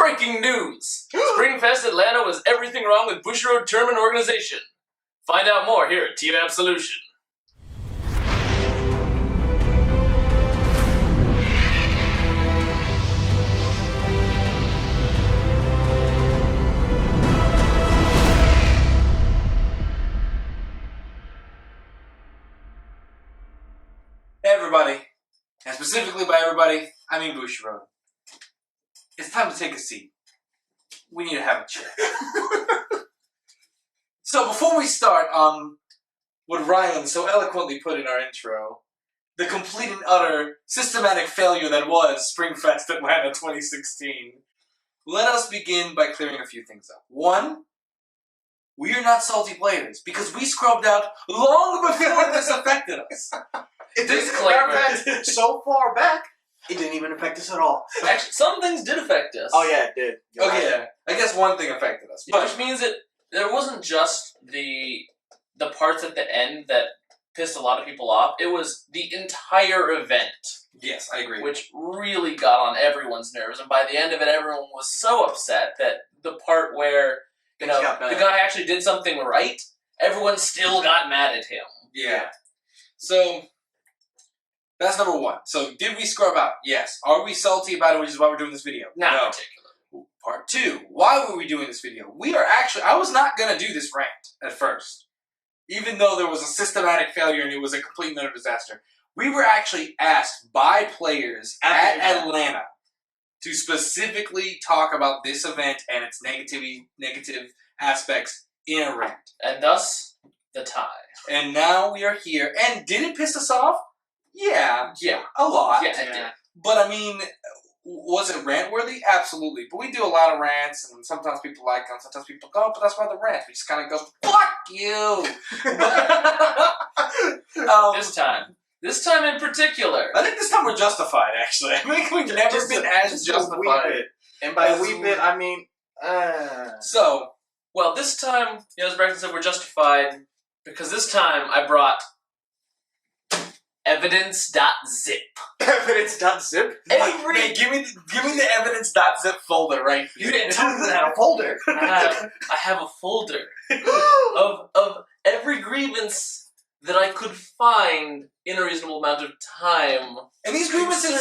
Breaking news! Springfest Atlanta was everything wrong with Bushiroad term and organization. Find out more here at Team Absolution. Hey everybody, and specifically by everybody, I mean Bushiroad. It's time to take a seat. We need to have a chair. So before we start on what Ryan so eloquently put in our intro, the complete and utter systematic failure that was Springfest Atlanta 2016, let us begin by clearing a few things up. One, we are not salty players because we scrubbed out long before this affected us. Disclaimer. So far back, it didn't even affect us at all. Actually, some things did affect us. Oh yeah, it did. You're right. Yeah. I guess one thing affected us. Which means that there wasn't just the parts at the end that pissed a lot of people off. It was the entire event. Yes, I agree. Which really got on everyone's nerves. And by the end of it, everyone was so upset that the part where, the guy actually did something right, everyone still got mad at him. Yeah. So that's number one. So, did we scrub out? Yes. Are we salty about it, which is why we're doing this video? Not no. particular. Part two. Why were we doing this video? We are actually... I was not going to do this rant at first. Even though there was a systematic failure and it was a complete and utter disaster. We were actually asked by players at Atlanta to specifically talk about this event and its negative aspects in a rant. And thus, the tie. And now we are here. And did it piss us off? Yeah, a lot. Yeah, it did. But I mean, was it rant-worthy? Absolutely. But we do a lot of rants, and sometimes people like them, sometimes people go, but that's why the rant. We just kind of go, fuck you! This time in particular. I think this time we're justified, actually. I think we've never been as justified. And by a wee bit, I mean, So, well, this time, as Braxton said, we're justified, because this time I brought evidence.zip. Evidence.zip? Hey, give me the evidence.zip folder right here. You didn't tell me that I had a folder. I have a folder of every grievance that I could find in a reasonable amount of time. And these grievances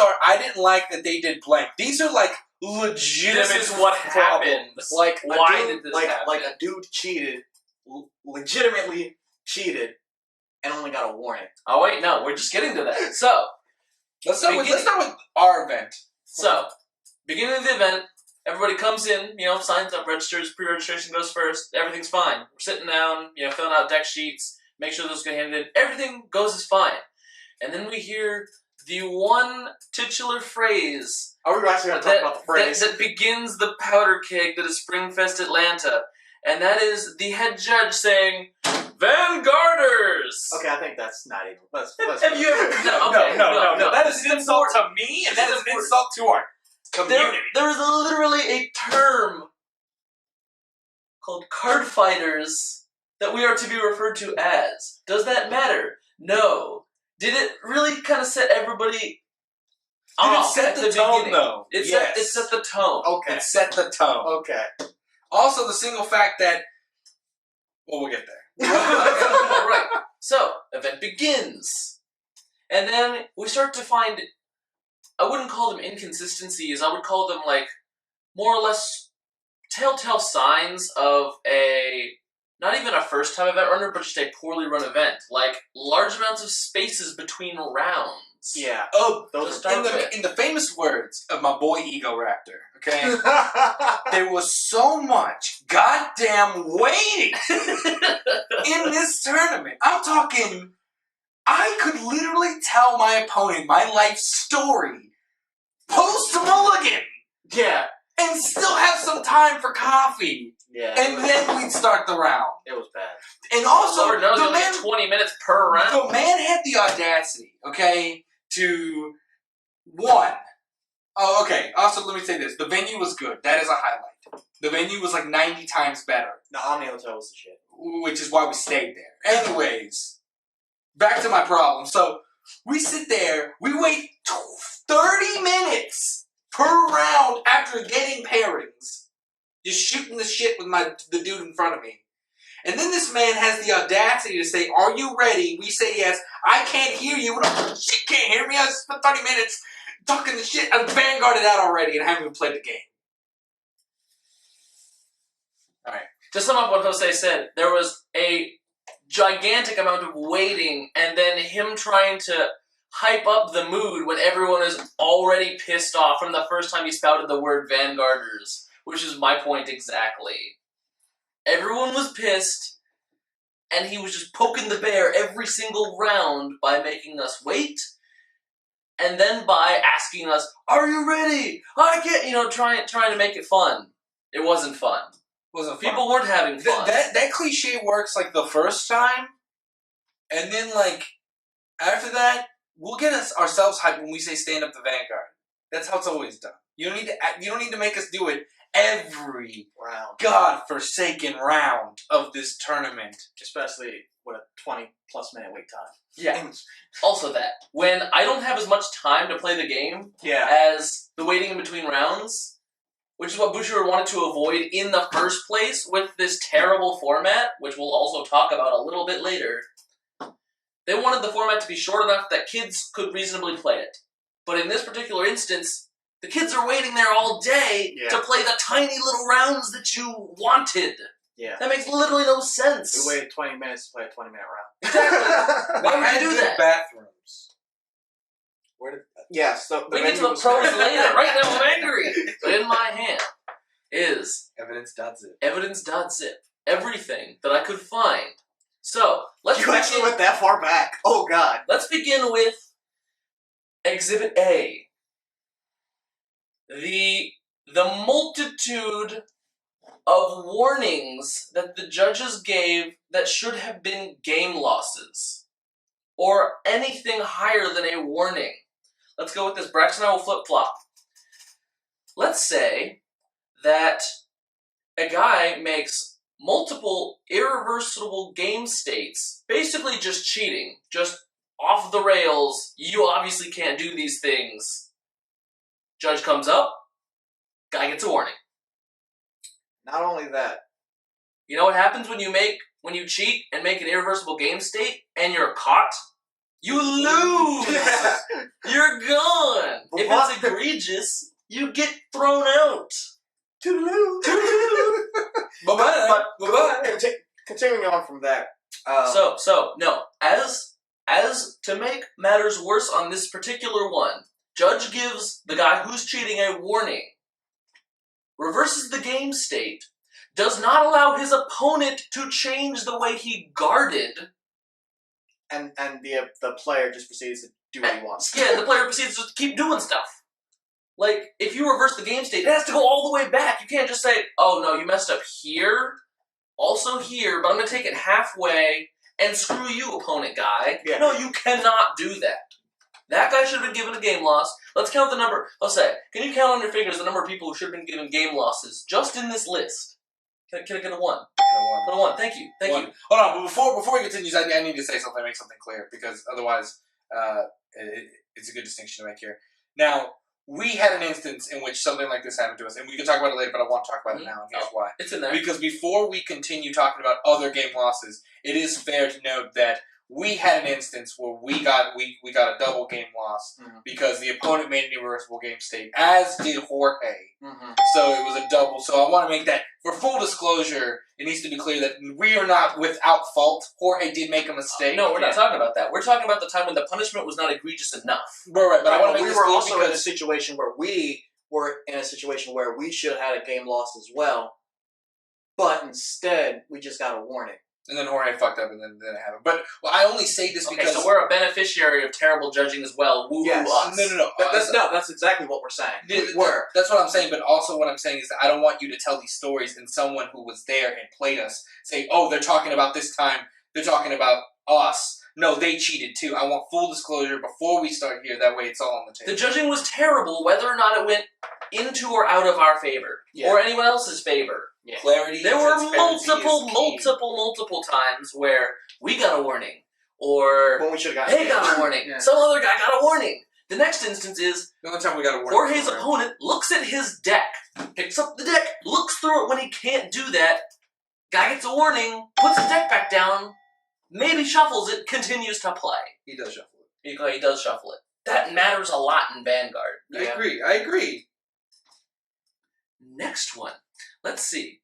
are, I didn't like that they did blank. These are like legitimate. This is what happened. Like, why did this happen? Like a dude cheated, legitimately cheated, and only got a warning. Oh wait, no, we're just getting to that. So, let's start with our event. So, beginning of the event, everybody comes in, signs up, registers, pre-registration goes first, everything's fine. We're sitting down, filling out deck sheets, make sure those get handed in, everything goes as fine. And then we hear the one titular phrase Are we actually going to talk about the phrase? that begins the powder keg that is Springfest Atlanta. And that is the head judge saying, Vanguarders! Okay, I think that's not even. Have you ever... No. That is an insult to me, and that is an insult to our community. There is literally a term called Cardfighters that we are to be referred to as. Does that matter? No. Did it really kind of set everybody off? Did it set the tone, though? It set the tone. Okay. It set the tone. Okay. Also, the single fact that... Well, we'll get there. Right. So, event begins. And then we start to find, I wouldn't call them inconsistencies, I would call them more or less telltale signs of not even a first time event runner, but just a poorly run event. Like large amounts of spaces between rounds. Yeah. Oh, in the famous words of my boy Ego Raptor, okay? There was so much goddamn waiting in this tournament. I'm talking, I could literally tell my opponent my life story post-mulligan. Yeah. And still have some time for coffee. Yeah. And then we'd start the round. It was bad. And also, Lord knows you only get 20 minutes per round. The man had the audacity, okay, to Oh, okay. Also, let me say this. The venue was good. That is a highlight. The venue was 90 times better. The Omni Hotel was the shit. Which is why we stayed there. Anyways, back to my problem. So, we sit there, we wait 30 minutes per round after getting pairings. Just shooting the shit with the dude in front of me. And then this man has the audacity to say, "Are you ready?" We say yes. I can't hear you. Shit can't hear me. I spent 30 minutes talking the shit. I'm Vanguarded out already and haven't even played the game. Alright. To sum up what Jose said, there was a gigantic amount of waiting and then him trying to hype up the mood when everyone is already pissed off from the first time he spouted the word Vanguarders, which is my point exactly. Everyone was pissed, and he was just poking the bear every single round by making us wait, and then by asking us, "Are you ready? I can't," trying to make it fun. It wasn't fun. Wasn't fun. People weren't having fun. That cliche works like the first time, and then like after that, we'll get ourselves hyped when we say stand up the Vanguard. That's how it's always done. You don't need to make us do it every round, godforsaken round of this tournament, especially with a 20+ minute wait time. Yeah. Also that when I don't have as much time to play the game as the waiting in between rounds, which is what Bushiroad wanted to avoid in the first place with this terrible format, which we'll also talk about a little bit later. They wanted the format to be short enough that kids could reasonably play it. But in this particular instance, the kids are waiting there all day to play the tiny little rounds that you wanted. Yeah. That makes literally no sense. We waited 20 minutes to play a 20-minute round. Exactly. Why would you do that? Bathrooms. So we get to the pros later. Right now I'm angry. But in my hand is evidence.zip. Evidence.zip. Everything that I could find. So, let's You actually went that far back. Oh, God. Let's begin with Exhibit A. The multitude of warnings that the judges gave that should have been game losses. Or anything higher than a warning. Let's go with this. Brax and I will flip-flop. Let's say that a guy makes multiple irreversible game states, basically just cheating, just off the rails, you obviously can't do these things. Judge comes up, guy gets a warning. Not only that. You know what happens when you cheat and make an irreversible game state and you're caught? You lose! You're gone! If it's egregious, you get thrown out. Toodaloo! Bye-bye. Bye-bye. Continuing on from that. No. As to make matters worse on this particular one, judge gives the guy who's cheating a warning, reverses the game state, does not allow his opponent to change the way he guarded, and the player just proceeds to do what he wants. Yeah, the player proceeds to just keep doing stuff. Like, if you reverse the game state, it has to go all the way back. You can't just say, "Oh no, you messed up here, also here, but I'm going to take it halfway, and screw you, opponent guy." Yeah. No, you cannot do that. That guy should have been given a game loss. Let's count the number. Let's say, can you count on your fingers the number of people who should have been given game losses just in this list? Can I get a one? Get a one. Thank you. Thank you. Hold on, but before we continue, I need to say something, make something clear, because otherwise, it's a good distinction to make here. Now, we had an instance in which something like this happened to us, and we can talk about it later, but I want to talk about it now, and here's why. It's in there. Because before we continue talking about other game losses, it is fair to note that we had an instance where we got a double game loss because the opponent made an irreversible game state, as did Jorge. So it was a double. So I want to make that, for full disclosure, it needs to be clear that we are not without fault. Jorge did make a mistake. No, we're not talking about that. We're talking about the time when the punishment was not egregious enough. Right, but I want to make we this were clear also because in a situation where we should have had a game loss as well, but instead we just got a warning. And then Jorge fucked up and then it happened. But I only say this because... Okay, so we're a beneficiary of terrible judging as well. Woo-hoo us. No. That's exactly what we're saying. That's what I'm saying, but also what I'm saying is that I don't want you to tell these stories and someone who was there and played us say, "Oh, they're talking about this time, they're talking about us." No, they cheated too. I want full disclosure before we start here, that way it's all on the table. The judging was terrible whether or not it went into or out of our favor. Or anyone else's favor. Yeah. Clarity. There were multiple times where we got a warning, or when we should have gotten they got a warning. Some other guy got a warning. The next instance is The only time we got a warning. Jorge's opponent looks at his deck, picks up the deck, looks through it when he can't do that. Guy gets a warning, puts the deck back down, maybe shuffles it, continues to play. He does shuffle it. He does shuffle it. That matters a lot in Vanguard. I agree. Next one. Let's see.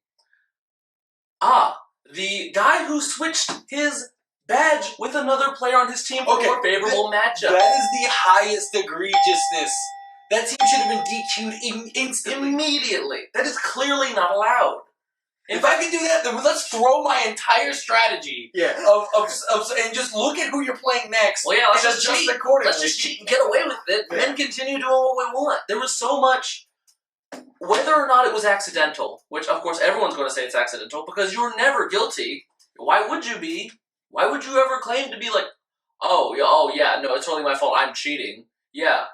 The guy who switched his badge with another player on his team for a more favorable matchup. That is the highest egregiousness. That team should have been DQ'd instantly. Immediately. That is clearly not allowed. If I can do that, then let's throw my entire strategy and just look at who you're playing next. Well, yeah, let's and just adjust cheat. accordingly. Let's just cheat and get away with it and continue doing what we want. There was so much, whether or not it was accidental, which of course everyone's going to say it's accidental because you're never guilty. Why would you be? Why would you ever claim to be like, oh yeah, no, it's totally my fault, I'm cheating. Yeah.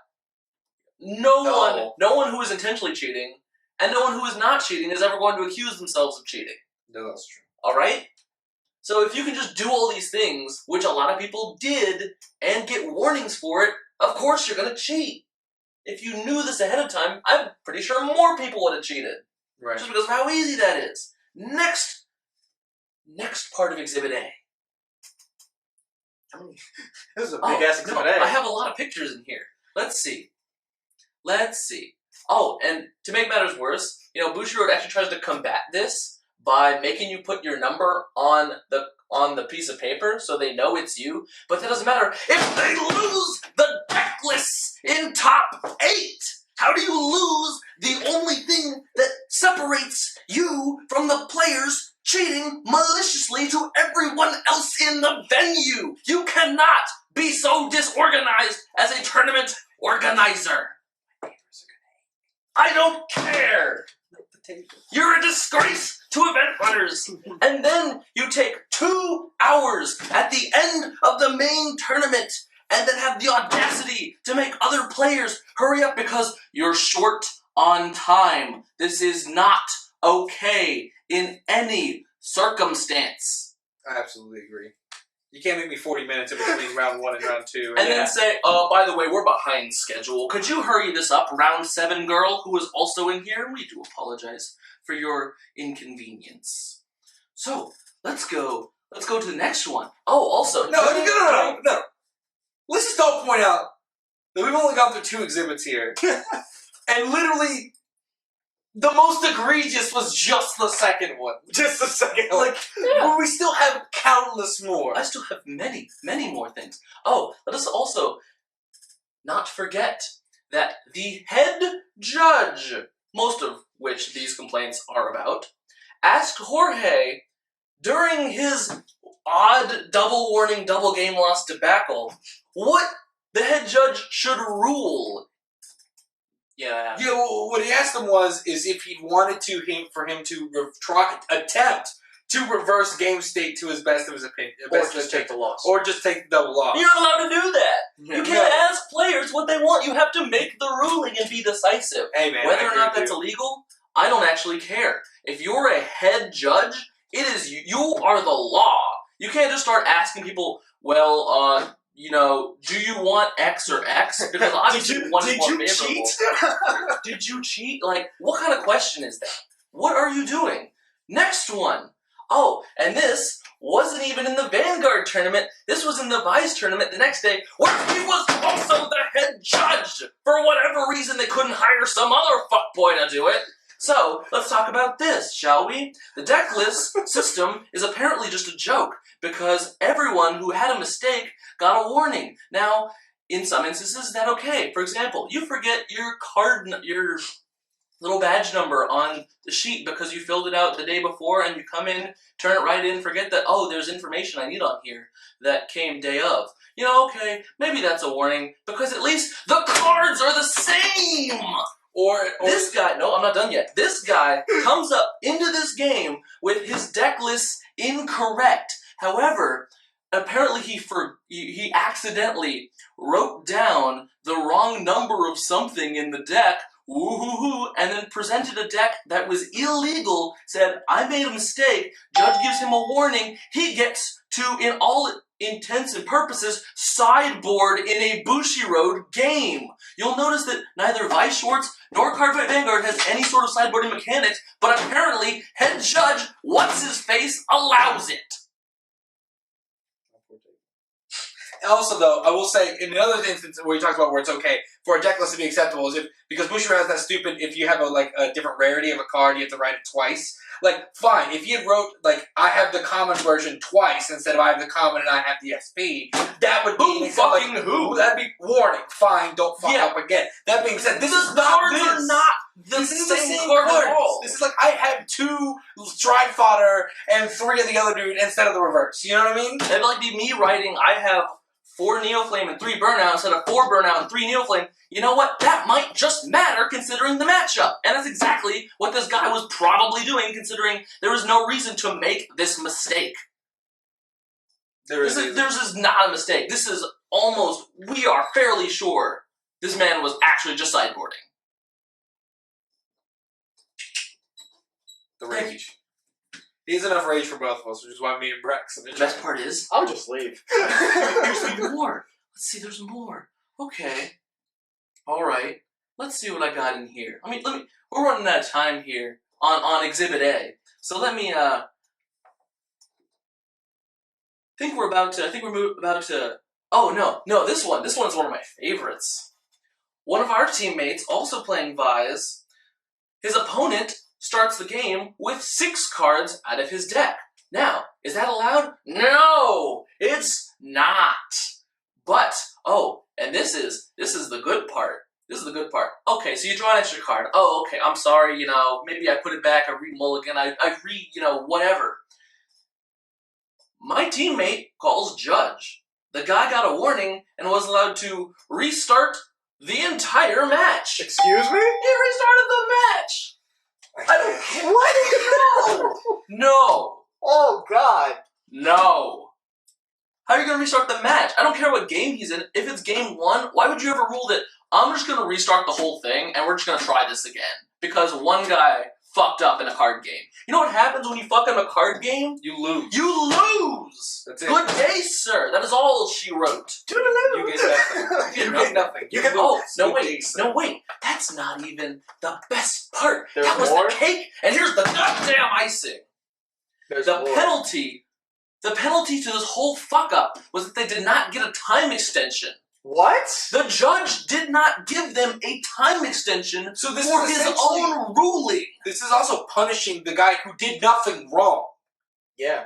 No one who is intentionally cheating and no one who is not cheating is ever going to accuse themselves of cheating. No, that's true. Alright? So if you can just do all these things, which a lot of people did, and get warnings for it, of course you're going to cheat. If you knew this ahead of time, I'm pretty sure more people would have cheated. Right. Just because of how easy that is. Next part of Exhibit A. This is a big-ass Exhibit A. I have a lot of pictures in here. Let's see. Oh, and to make matters worse, Bushiroad actually tries to combat this by making you put your number on the piece of paper so they know it's you, but that doesn't matter if they lose the deck lists in top 8! How do you lose the only thing that separates you from the players cheating maliciously to everyone else in the venue? You cannot be so disorganized as a tournament organizer. I don't care! You're a disgrace to event runners! And then you take 2 hours at the end of the main tournament and then have the audacity to make other players hurry up because you're short on time. This is not okay in any circumstance. I absolutely agree. You can't make me 40 minutes in between round 1 and round 2. And then say, by the way, we're behind schedule. Could you hurry this up? Round 7 girl, who is also in here. We do apologize for your inconvenience. So, let's go to the next one. Oh, also... No. Let's just all point out that we've only gone through 2 exhibits here. And literally... the most egregious was just the second one. Just the second one. But we still have countless more. I still have many, many more things. Oh, let us also not forget that the head judge, most of which these complaints are about, asked Jorge during his odd double warning, double game loss debacle what the head judge should rule. Yeah, what he asked him is if he wanted for him to attempt to reverse game state to his best of his opinion. Or just take the loss. Or just take the double loss. You're not allowed to do that. Yeah. You can't ask players what they want. You have to make the ruling and be decisive. Hey man, whether or not that's illegal, I don't actually care. If you're a head judge, it is you are the law. You can't just start asking people, well, do you want X or X? Because obviously one is more favorable. Cheat? Did you cheat? Like, what kind of question is that? What are you doing? Next one. Oh, and this wasn't even in the Vanguard tournament. This was in the Vice tournament the next day, where he was also the head judge. For whatever reason, they couldn't hire some other fuckboy to do it. So, let's talk about this, shall we? The deck list system is apparently just a joke, because everyone who had a mistake got a warning. Now, in some instances, is that okay? For example, you forget your little badge number on the sheet because you filled it out the day before and you come in, turn it right in, forget that, there's information I need on here that came day of. Okay, maybe that's a warning, because at least the cards are the same! Or this guy, no, I'm not done yet. This guy comes up into this game with his deck list incorrect. However, apparently he accidentally wrote down the wrong number of something in the deck woo-hoo-hoo, and then presented a deck that was illegal, said, I made a mistake, judge gives him a warning, he gets to, in all intents and purposes, sideboard in a Bushiroad game. You'll notice that neither Vice Schwartz nor Cardfight Vanguard has any sort of sideboarding mechanics, but apparently head judge What's-His-Face allows it. Also, though, I will say, in another instance where you talked about where it's okay for a deck list to be acceptable is if, because Bushiroad has that stupid, if you have a different rarity of a card, you have to write it twice. Like, fine, if you had wrote, like, I have the common version twice instead of I have the common and I have the SP, that would be... Who fucking like, who? That'd be warning. Fine, don't fuck up again. That being said, this is not cards this. are not the same card at all. This is like, I have 2 Stride Fodder and 3 of the other dude instead of the reverse. You know what I mean? It'd like be me writing, I have 4 Neoflame and 3 Burnout instead of 4 Burnout and 3 Neoflame. You know what? That might just matter considering the matchup. And that's exactly what this guy was probably doing, considering there was no reason to make this mistake. This is not a mistake. This is almost, we are fairly sure this man was actually just sideboarding. The rage. He has enough rage for both of us, which is why me and Brex. The best part is, I would just leave. there's even more. Let's see, there's more. Okay. Alright. Let's see what I got in here. We're running out of time here on Exhibit A. So let me, I think we're about to, oh no, this one's one of my favorites. One of our teammates, also playing Vise, his opponent starts the game with 6 cards out of his deck. Now, is that allowed? No, it's not. But, and this is the good part. This is the good part. Okay, so you draw an extra card. Oh, okay, I'm sorry, maybe I put it back, I re-mulligan, I whatever. My teammate calls judge. The guy got a warning and was allowed to restart the entire match. Excuse me? He restarted the match. I don't care. What? No. Oh, God. No. How are you going to restart the match? I don't care what game he's in. If it's game 1, why would you ever rule that I'm just going to restart the whole thing and we're just going to try this again? Because one guy fucked up in a card game. You know what happens when you fuck up a card game? You lose. You lose! That's it. Good day, sir. That is all she wrote. You get nothing. You get nothing. You get no wait. That's not even the best part. There's that was more? the cake, and here's the goddamn icing. There's The more. penalty to this whole fuck up was that they did not get a time extension. What? The judge did not give them a time extension So this for is his essentially- own ruling. This is also punishing the guy who did nothing wrong. Yeah.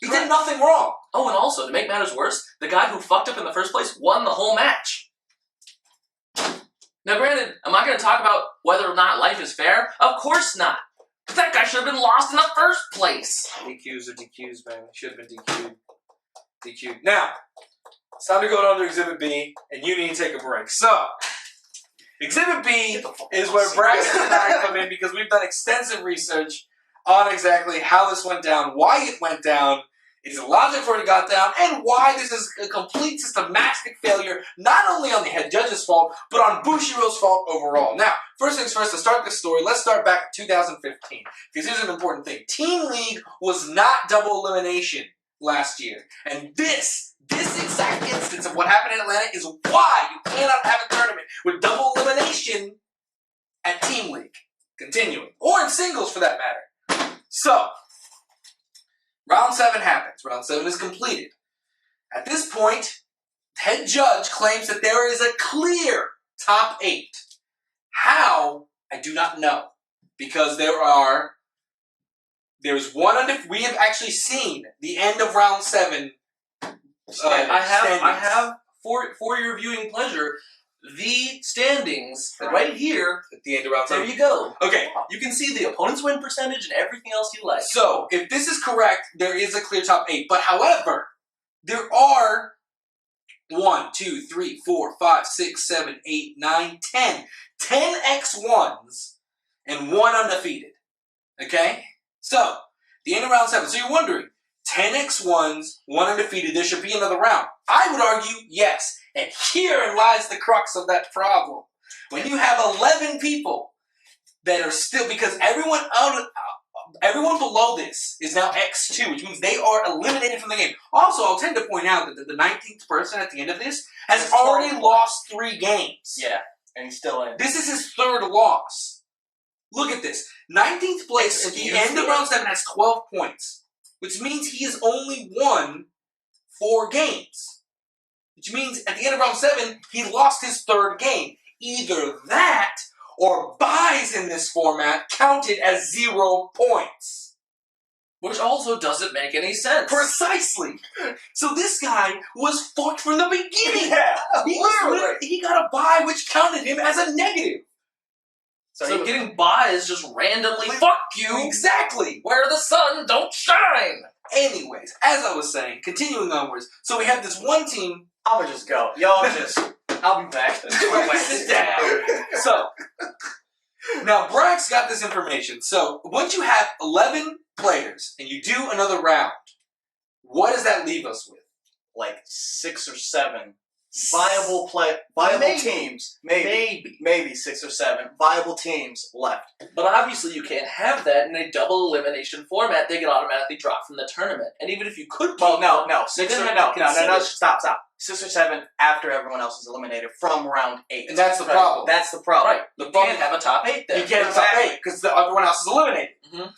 He did nothing wrong. Oh, and also, to make matters worse, the guy who fucked up in the first place won the whole match. Now granted, am I going to talk about whether or not life is fair? Of course not. That guy should have been lost in the first place. DQs are DQs, man. Should have been DQ'd. DQ'd. Now, it's time to go on to Exhibit B, and you need to take a break. So, Exhibit B is where Braxton and I come in because we've done extensive research on exactly how this went down, why it went down, its logic for it got down, and why this is a complete systematic failure, not only on the head judge's fault, but on Bushiroad's fault overall. Now, first things first, to start this story, let's start back in 2015, because here's an important thing. Team League was not double elimination last year, and this exact instance of what happened in Atlanta is why you cannot have a tournament with double elimination at Team League. Continuing. Or in singles, for that matter. So, Round 7 happens. Round 7 is completed. At this point, head judge claims that there is a clear top 8. How? I do not know. Because there's one we have actually seen the end of Round 7. I have for your viewing pleasure, the standings right here At the end of Round 7. There you go. Okay. You can see the opponent's win percentage and everything else you like. So, if this is correct, there is a clear top 8. But however, there are 1, 2, 3, 4, 5, 6, 7, 8, 9, 10. 10 X1s and 1 undefeated. Okay? So, the end of Round 7. So you're wondering, 10 X1s, 1 undefeated, there should be another round. I would argue, yes. And herein lies the crux of that problem. When you have 11 people that are still, because everyone below this is now X2, which means they are eliminated from the game. Also, I'll tend to point out that the 19th person at the end of this has already lost 3 games. Yeah, and he's still in. This is his 3rd loss. Look at this. 19th place at the end of round 7 has 12 points, which means he has only won 4 games. Which means at the end of round 7, he lost his 3rd game. Either that or buys in this format counted as 0 points. Which also doesn't make any sense. Precisely. So this guy was fucked from the beginning. Yeah, He got a buy which counted him as a negative. So getting buys just randomly, fuck you! Exactly. Where the sun don't shine! Anyways, as I was saying, continuing onwards, so we have this one team. I'ma just go. I'll be back. Sit down. So, now Brax got this information. So, once you have 11 players and you do another round, what does that leave us with? Like 6 or 7 viable teams. Maybe 6 or 7 viable teams left. But obviously you can't have that in a double elimination format. They get automatically dropped from the tournament. And even if you could keep no, them, 6 or then no, stop. 6 or 7 after everyone else is eliminated from round 8. And that's the problem. That's the problem. Right. You can't have a top 8 then. You can't have a top 8 because everyone else is eliminated. Mm-hmm.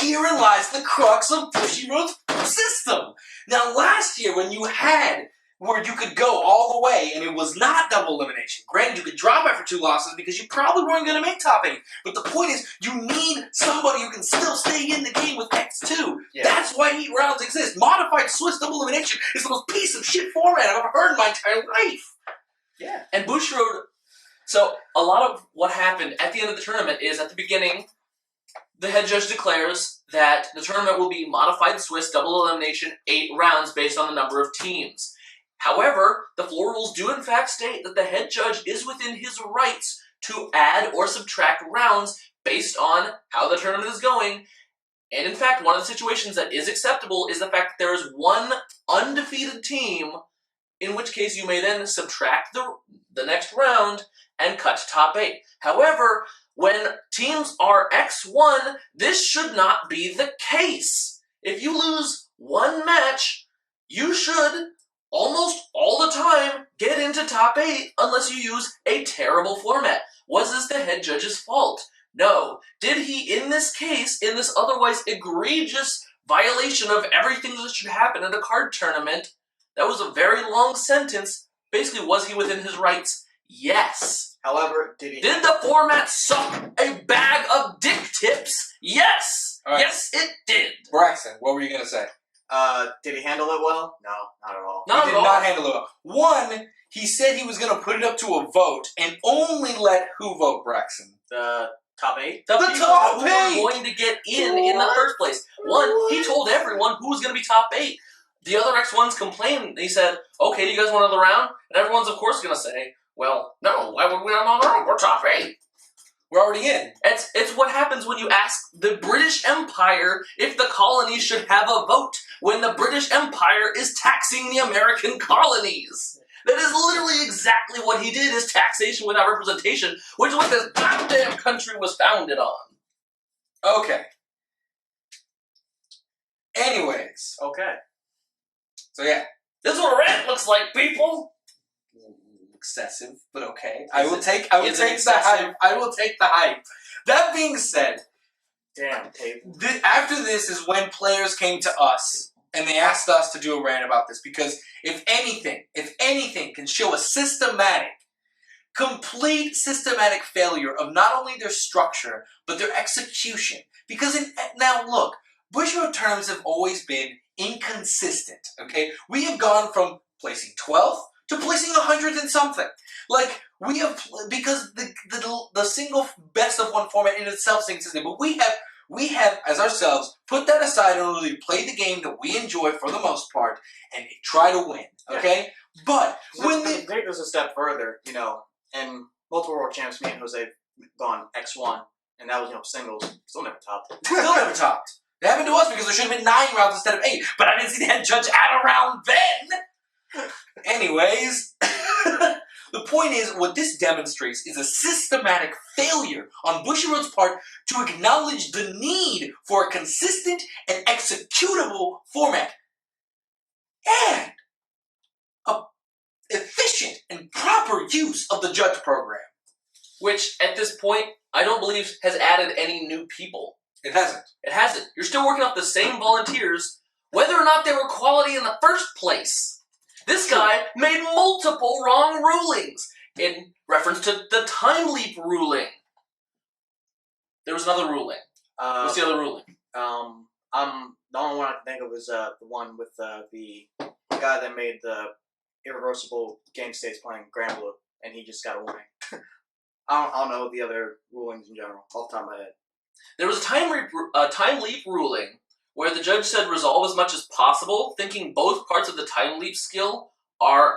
Herein lies the crux of Bushiroad's system. Now, last year when you had where you could go all the way and it was not double elimination. Granted, you could drop after 2 losses because you probably weren't going to make top 8. But the point is, you need somebody who can still stay in the game with X2. Yeah. That's why 8 rounds exist. Modified Swiss double elimination is the most piece of shit format I've ever heard in my entire life. Yeah. And Bushiroad, so a lot of what happened at the end of the tournament is at the beginning, the head judge declares that the tournament will be modified Swiss double elimination 8 rounds based on the number of teams. However, the floor rules do in fact state that the head judge is within his rights to add or subtract rounds based on how the tournament is going. And in fact, one of the situations that is acceptable is the fact that there is one undefeated team, in which case you may then subtract the next round and cut to top 8. However, when teams are X1, this should not be the case. If you lose one match, you should almost all the time get into top 8 unless you use a terrible format. Was this the head judge's fault? No. Did he, in this case, in this otherwise egregious violation of everything that should happen at a card tournament, that was a very long sentence, basically, was he within his rights? Yes. However, did the format suck a bag of dick tips? Yes. Right. Yes, it did. Braxton, what were you going to say? Did he handle it well? No, not at all. He did not handle it well. One, he said he was going to put it up to a vote and only let who vote, Braxton? The top 8? The top 8! Who were going to get in the first place. One, he told everyone who was going to be top 8. The other X1s complained. He said, okay, do you guys want another round? And everyone's, of course, going to say, well, no, why would we have another round? We're top 8. We're already in. It's what happens when you ask the British Empire if the colonies should have a vote when the British Empire is taxing the American colonies. That is literally exactly what he did, is taxation without representation, which is what this goddamn country was founded on. Okay. Anyways. Okay. So yeah. This is what a rant looks like, people! Excessive, but okay. I will take the hype. I will take the hype. That being said, damn tape. After this is when players came to us and they asked us to do a rant about this, because if anything can show a complete systematic failure of not only their structure but their execution. Because now look, Bushiroad tournaments have always been inconsistent. Okay, we have gone from placing 12th to placing 100 and something. Like, we have, because the single best of one format in itself is inconsistent, but we have, as ourselves, put that aside and really play the game that we enjoy for the most part and try to win, okay? Yeah. But when I think there's a step further, and multiple world champs, me and Jose gone X1, and that was, singles, still never topped. Still never topped. It happened to us because there should have been 9 rounds instead of 8, but I didn't see the head judge add a round then! Anyways, The point is, what this demonstrates is a systematic failure on Bushiroad's part to acknowledge the need for a consistent and executable format. And a efficient and proper use of the judge program. Which, at this point, I don't believe has added any new people. It hasn't. It hasn't. You're still working off the same volunteers, whether or not they were quality in the first place. This guy made multiple wrong rulings in reference to the time leap ruling. There was another ruling. What's the other ruling? The only one I can think of is the one with the guy that made the irreversible game states playing Grand Blue, and he just got a warning. I don't know the other rulings in general off the top of my head. There was a time leap ruling where the judge said resolve as much as possible, thinking both parts of the time leap skill are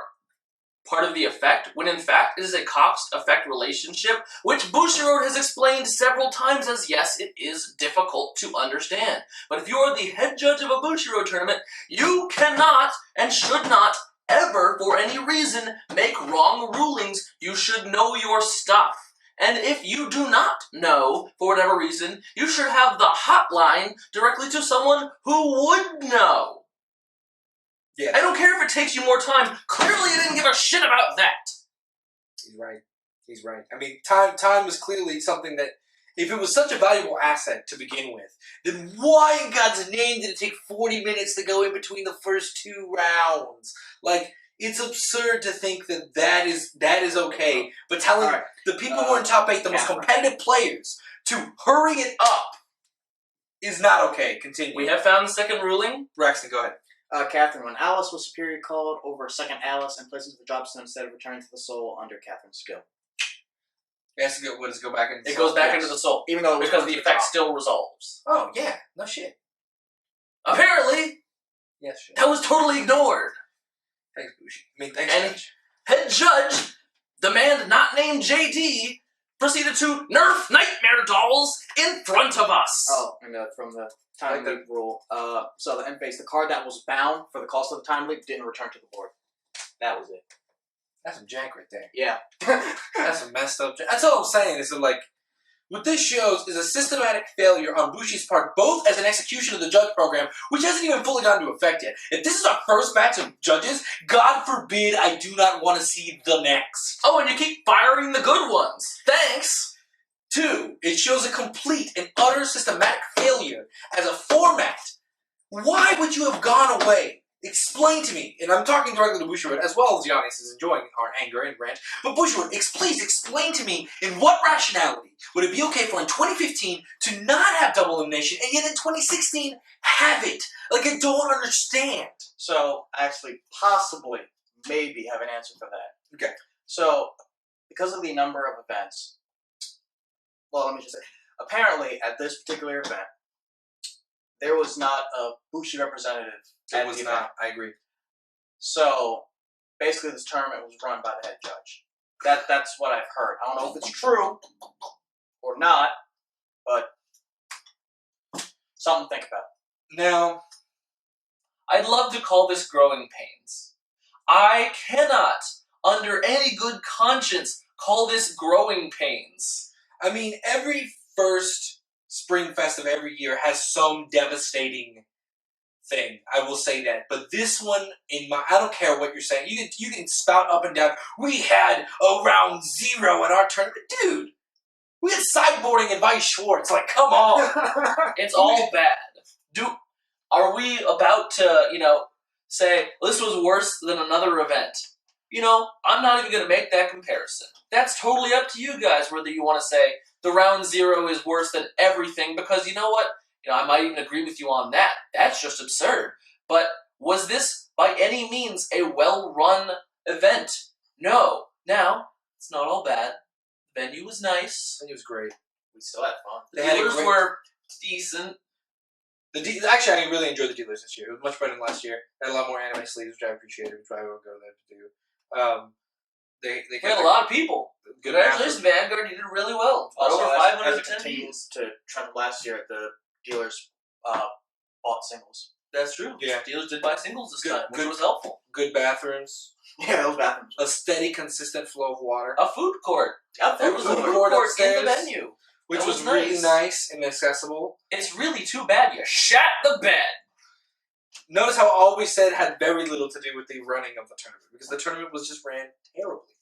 part of the effect, when in fact it is a cost-effect relationship, which Bushiroad has explained several times as yes, it is difficult to understand. But if you are the head judge of a Bushiroad tournament, you cannot and should not ever, for any reason, make wrong rulings. You should know your stuff. And if you do not know, for whatever reason, you should have the hotline directly to someone who would know. Yeah. I don't care if it takes you more time. Clearly you didn't give a shit about that. He's right. He's right. I mean, time was clearly something that, if it was such a valuable asset to begin with, then why in God's name did it take 40 minutes to go in between the first 2 rounds? Like, it's absurd to think that is okay. But telling the people who are in top 8, the most competitive players, to hurry it up is not okay. Continue. We have found the second ruling. Braxton, go ahead. Catherine, when Alice was superior called over a second Alice and placed into the job stone instead of returning to the soul under Catherine's skill. It has to go. What does it go back into? It goes back into the soul, even though because the effect still resolves. Oh yeah, no shit. Apparently, yes, shit. That was totally ignored. Thanks, Bushi. I mean, thanks. And head judge, the man not named JD, proceeded to nerf nightmare dolls in front of us. Oh, and from the time leap rule, so the end phase, the card that was bound for the cost of the time leap didn't return to the board. That was it. That's some jank right there. Yeah. That's some messed up jank. That's all I'm saying is that, like, what this shows is a systematic failure on Bushi's part, both as an execution of the judge program, which hasn't even fully gone into effect yet. If this is our first batch of judges, God forbid I do not want to see the next. Oh, and you keep firing the good ones. Thanks. 2, it shows a complete and utter systematic failure as a format. Why would you have gone away? Explain to me, and I'm talking directly to Bushiroad, as well as Giannis is enjoying our anger and rant, but Bushiroad, please explain to me in what rationality would it be okay for in 2015 to not have double elimination, and yet in 2016 have it? Like, I don't understand. So, actually, possibly, maybe have an answer for that. Okay. So, because of the number of events, well, let me just say, apparently, at this particular event, there was not a Bushi representative. It was not. I agree. So, basically, this tournament was run by the head judge. That's what I've heard. I don't know if it's true or not, but something to think about. Now, I'd love to call this growing pains. I cannot, under any good conscience, call this growing pains. I mean, every first Springfest of every year has some devastating thing. I will say that. But this one, I don't care what you're saying. You can spout up and down. We had a round 0 in our tournament. Dude, we had sideboarding and Vice Schwartz. Like, come on. It's all bad. Are we about to, say, well, this was worse than another event? I'm not even going to make that comparison. That's totally up to you guys, whether you want to say the round 0 is worse than everything, because you know what? I might even agree with you on that. That's just absurd. But was this, by any means, a well-run event? No. Now, it's not all bad. The venue was nice. The venue was great. We still had fun. The They dealers were decent. Actually, I really enjoyed the dealers this year. It was much better than last year. They had a lot more anime sleeves, which I appreciated, which I would go there to do. We had a lot of people. Congratulations, Vanguard. You did really well. Also, over as 500 it continues to trend last year, the dealers bought singles. That's true. Yeah. Steelers did buy singles this Good- time, which good. was helpful. Good bathrooms. Yeah, those bathrooms. A steady, consistent flow of water. A food court. Yeah, There was a food food court court in upstairs, the venue. Which That was was really nice. nice and accessible. It's really too bad you shat the bed. Notice how all we said had very little to do with the running of the tournament, because the tournament was just ran terribly.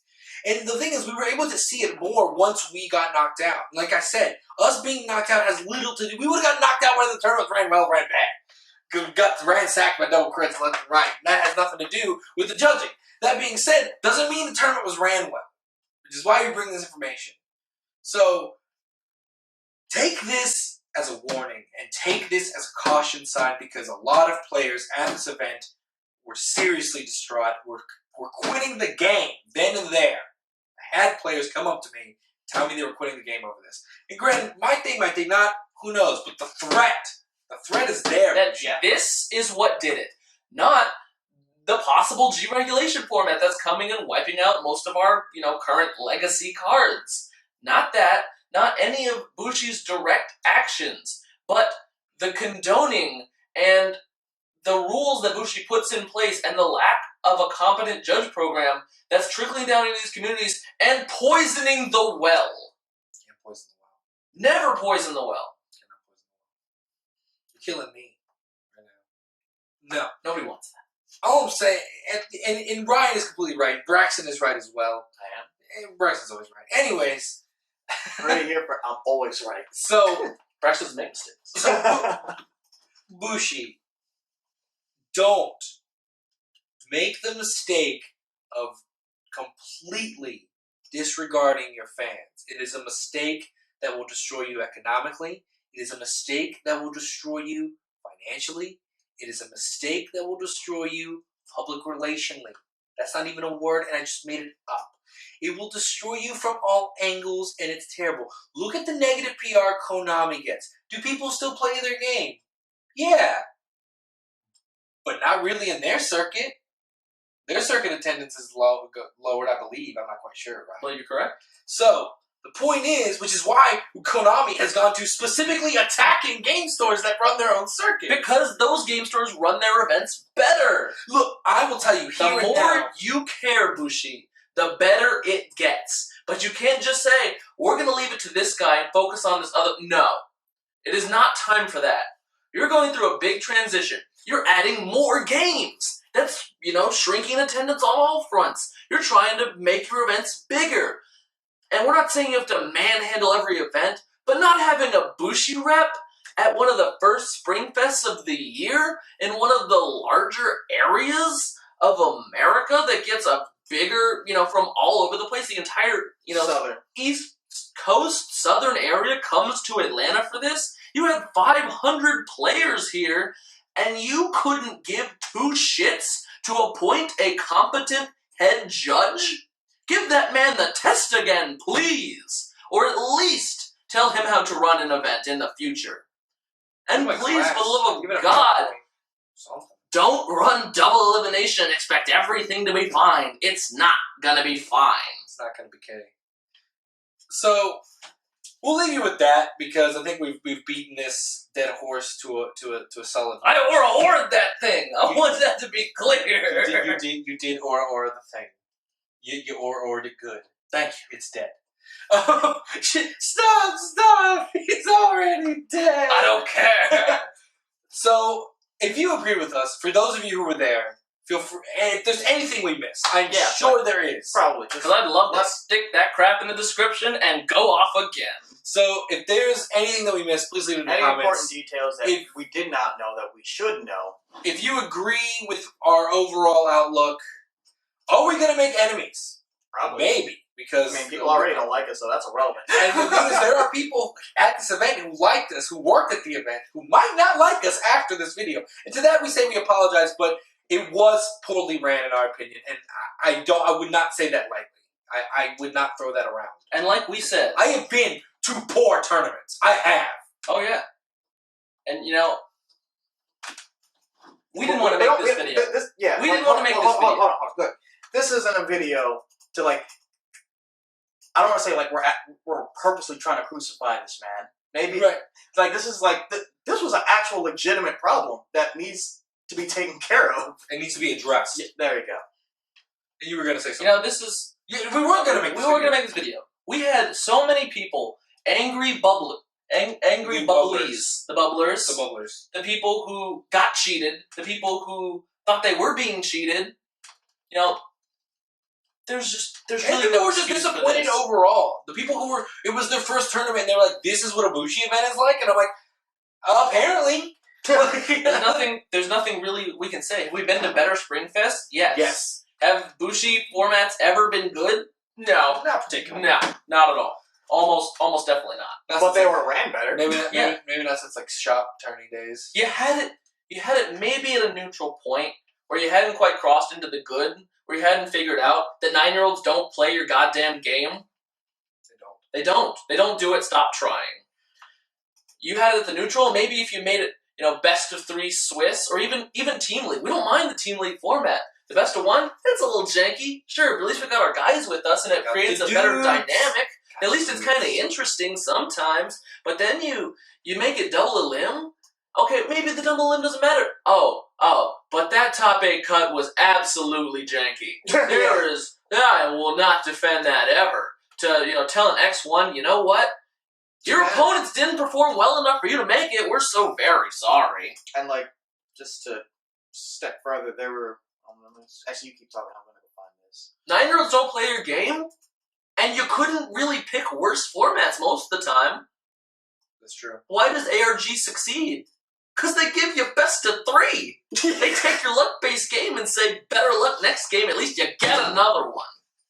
And the thing is, we were able to see it more once we got knocked out. Like I said, us being knocked out has little to do. We would have got knocked out whether the tournament ran well or ran bad. Because we got ransacked by double crits left and right. And that has nothing to do with the judging. That being said, doesn't mean the tournament was ran well, which is why we bring this information. So, take this as a warning and take this as a caution sign, because a lot of players at this event were seriously distraught. Were quitting the game then and there. I had players come up to me, tell me they were quitting the game over this. And granted, my thing, not, who knows, but the threat is there. This is what did it. Not the possible G-regulation format that's coming and wiping out most of our, current legacy cards. Not that. Not any of Bushi's direct actions, but the condoning and the rules that Bushi puts in place and the lack of a competent judge program that's trickling down into these communities and poisoning the well. Can't poison the well. Never poison the well. Cannot poison the well. You're killing me right now. No. Nobody wants that. All I'm saying, and Ryan is completely right. Braxton is right as well. I am. And Braxton's always right. Anyways. Right here, I'm always right. So, Braxton doesn't make mistakes. Bushi, don't make the mistake of completely disregarding your fans. It is a mistake that will destroy you economically. It is a mistake that will destroy you financially. It is a mistake that will destroy you public relationally. That's not even a word, and I just made it up. It will destroy you from all angles, and it's terrible. Look at the negative PR Konami gets. Do people still play their game? Yeah. But not really in their circuit. Their circuit attendance is lowered, I believe. I'm not quite sure, right? Well, you're correct. So, the point is, which is why Konami has gone to specifically attacking game stores that run their own circuit. Because those game stores run their events better. Look, I will tell you, The here and more now, you care, Bushi, the better it gets. But you can't just say, we're going to leave it to this guy and focus on this other. No. It is not time for that. You're going through a big transition. You're adding more games. That's, shrinking attendance on all fronts. You're trying to make your events bigger. And we're not saying you have to manhandle every event, but not having a Bushi rep at one of the first Springfests of the year in one of the larger areas of America that gets a bigger, from all over the place, the entire, Southern. East Coast, Southern area comes to Atlanta for this. You had 500 players here, and you couldn't give two shits to appoint a competent head judge? Give that man the test again, please! Or at least tell him how to run an event in the future. And please, for the love of God, don't run double elimination and expect everything to be fine. It's not gonna be fine. It's not going to be kidding. So, we'll leave you with that, because I think we've beaten this dead horse to a solid. I aura-ora'd that thing! I want that to be clear! You did aura the thing. You aura-ora'd it good. Thank you. It's dead. Oh, shit. Stop! He's already dead! I don't care! So, if you agree with us, for those of you who were there, feel free. And if there's anything we missed, I'm sure there is. Probably. Because I'd love to stick that crap in the description and go off again. So, if there's anything that we missed, please leave it in the Any comments. important details that we did not know that we should know. If you agree with our overall outlook, are we going to make enemies? Probably. Maybe. Because people already don't like us, so that's irrelevant. And the thing is, there are people at this event who liked us, who worked at the event, who might not like us after this video. And to that we say we apologize, but it was poorly ran in our opinion, and I would not say that lightly. I would not throw that around. And like we said, I have been to poor tournaments. I have. Oh yeah. And we didn't want to make this video. We didn't want to make this video. Hold on. Good. This isn't a video to I don't want to say we're purposely trying to crucify this man. Maybe right. this is this was an actual legitimate problem that needs to be taken care of. It needs to be addressed. Yeah, there you go. You were gonna say You something. know, this is Yeah, we weren't gonna make. we were gonna make this video. We had so many people, angry bubblies, the bubblers, the bubblers. the people who got cheated, the people who thought they were being cheated. You know, there's And really people no were just excuse for disappointed this. overall. The people who were, it was their first tournament, and they were like, "This is what a Bushi event is like," and I'm like, "Apparently." There's nothing really we can say. Have we been to better Springfest? Yes. Yes. Have Bushi formats ever been good? No. Not particularly. No, not at all. Almost definitely not. But they were ran better. Maybe not since like shop turning days. You had it maybe at a neutral point where you hadn't quite crossed into the good, where you hadn't figured out that 9-year-olds don't play your goddamn game. They don't. They don't do it. Stop trying. You had it at the neutral. Maybe if you made it, you know, best of 3 Swiss, or even team league. We don't mind the team league format. The best of 1, it's a little janky. Sure, but at least we got our guys with us, and it creates a better dynamic. At least it's kind of interesting sometimes. But then you make it double elim. Okay, maybe the double elim doesn't matter. Oh, but that top 8 cut was absolutely janky. I will not defend that ever. To tell an X1, you know what? Your opponents didn't perform well enough for you to make it. We're so very sorry. And like, just to step further, there were. Actually, you keep talking. I'm gonna go find this. 9-year-olds don't play your game, and you couldn't really pick worse formats most of the time. That's true. Why does ARG succeed? Because they give you best of 3. They take your luck-based game and say, better luck next game. At least you get another one.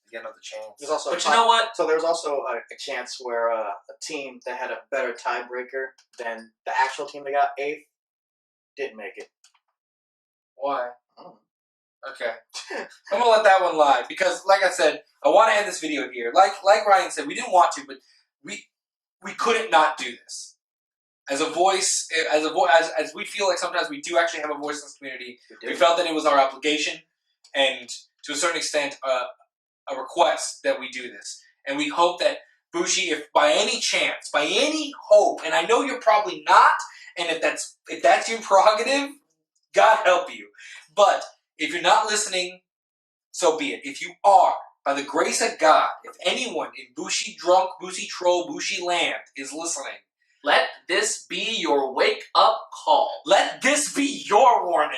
You get another chance. There's also But you know what? So there was also a chance where a team that had a better tiebreaker than the actual team that got 8th didn't make it. Why? Oh. Okay. I'm gonna let that one lie because, like I said, I want to end this video here. Like Ryan said, we didn't want to, but we couldn't not do this. As a voice, as we feel like sometimes we do actually have a voice in this community, we felt that it was our obligation, and to a certain extent, a request that we do this. And we hope that Bushi, if by any chance, by any hope, and I know you're probably not, and if that's your prerogative, God help you. But if you're not listening, so be it. If you are, by the grace of God, if anyone in Bushi drunk, Bushi troll, Bushi land is listening, let this be your wake-up call. let this be your warning.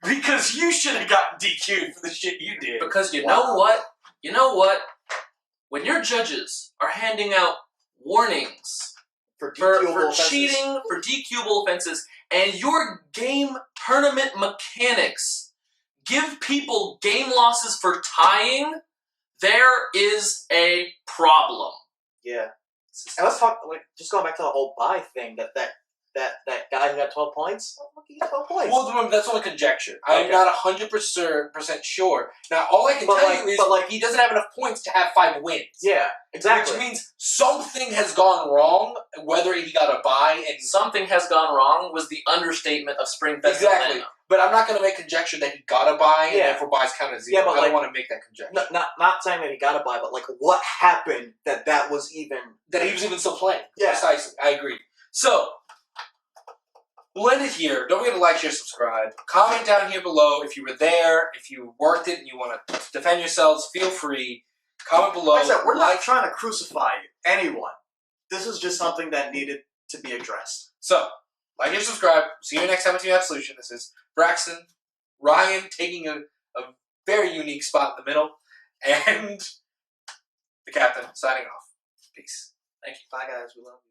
Because you should have gotten DQ'd for the shit you did. Because you know what? You know what? When your judges are handing out warnings For for cheating, for DQable offenses, and your game tournament mechanics give people game losses for tying, there is a problem. Yeah. And let's talk, just going back to the whole buy thing, that guy who got 12 points, he got 12 points. Well, remember, that's only conjecture. Okay. I'm not 100% sure. Now, all I can tell you is he doesn't have enough points to have 5 wins. Yeah, exactly. Which means something has gone wrong, whether he got a buy and... Something has gone wrong was the understatement of Springfest. Exactly. Atlanta. But I'm not going to make conjecture that he got a buy and Yeah. therefore buys count as 0. Yeah, but I don't want to make that conjecture. Not saying that he got a buy, but what happened that was even... That he was even still playing. Yeah. Precisely. I agree. So... we'll end it here. Don't forget to like, share, subscribe. Comment down here below if you were there, if you worked it and you want to defend yourselves, feel free. Comment below. Like I said, we're not trying to crucify anyone. This is just something that needed to be addressed. So, like and subscribe. See you next time with Team Absolution. This is Braxton, Ryan taking a very unique spot in the middle, and the captain signing off. Peace. Thank you. Bye, guys. We love you.